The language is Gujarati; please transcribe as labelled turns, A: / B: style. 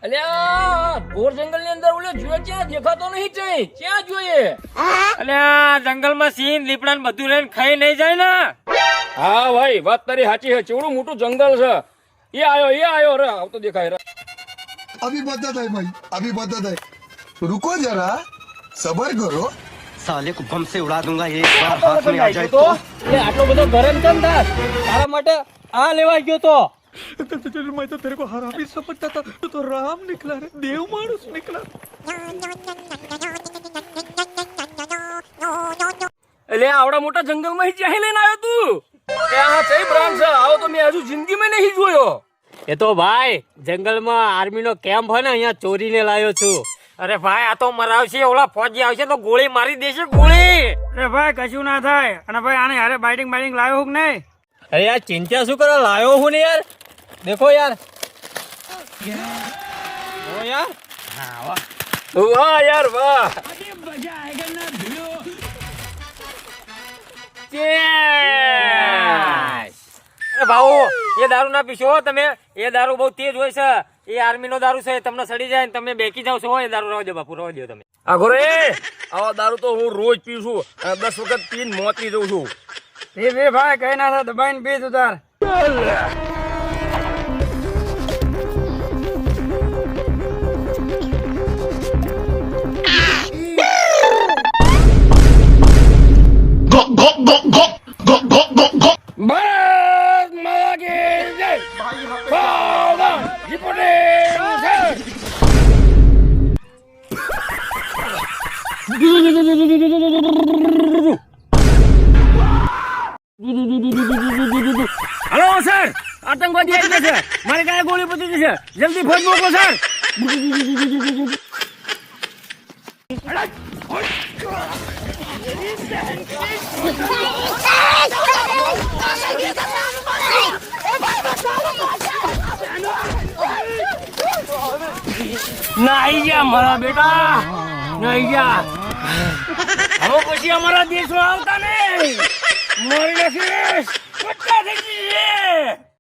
A: અલ્યા ઘોર જંગલ ની અંદર ઓલે જોઈએ ક્યાં દેખાતો નહીં છે ક્યાં જોઈએ?
B: અલ્યા જંગલમાં સિંહ લીપડા બધું લઈને ખાઈ નહીં જાય ને.
A: હા ભાઈ વાત તારી સાચી છે. ચેવડું મોટું જંગલ છે. એ આયો રે આવતો દેખાય રે.
C: अभी मदद है भाई, अभी मदद है. रुको जरा, सबर करो.
D: साले को बम से उड़ा दूंगा एक बार हाथ में आ जाए तो.
B: એ આટલો બધો ગરમ કેમ થાય? તારા માટે આ લેવા ગયો તો.
E: मैं तो तेरे को हरामी समझता था, तू तो राम निकला रे, देव मानुस निकला.
A: એટલે આવડા મોટા જંગલમાં ક્યાં લઈને આવ્યો તું? ત્યાં કઈ બ્રાન્ડ છે? આવો તો મેં હજુ જિંદગીમાં નહીં જોયો.
B: એ તો ભાઈ જંગલમાં આર્મી નો કેમ્પ હોય ને અહીંયા ચોરીને લાવ્યો છું. અરે ભાઈ આ તો મરાવશે, ઓલા ફોજી આવશે તો ગોળી મારી દેશે ગોળી.
E: अरे भाई कशु ना था. અને ભાઈ આને હારે બાઇટિંગ લાવ્યો હું નહીં.
B: અરે યાર ચિંતા શું કરો, લાવ્યો હું ને યાર. દેખો યાર. ઓ યાર.
A: વાહ યાર વાહ.
B: અરે ભાઉ એ દારૂ ના પીશો તમે. એ દારૂ બહુ તેજ હોય છે. એ આર્મી નો દારૂ છે, તમને સડી જાય ને તમે બેકી જાવ છો. એ દારૂ રહો દો બાપુ, રહો દો તમે.
A: આ ઘોરે આવા દારૂ તો હું રોજ પીઉં છું અને 10 વખત પીને મોતી જઉં છું.
E: એ ભાઈ કઈ ના થાય, દબાઈને પી તું તાર.
A: ભારત માતા કી જય. સાવધાન રિપોર્ટિંગ સર. હલો સર, આતંકવાદી આવી ગયા છે. મારી કાંઈ ગોળી પતી જશે. જલ્દી ફોજ મોકલો સર. નાઈ જા મારા બેટા, નાઈ જા. હવે પછી અમારા દેશમાં આવતા નહીં. મારી નાખીશ. પટ્ટા થઈ જશે.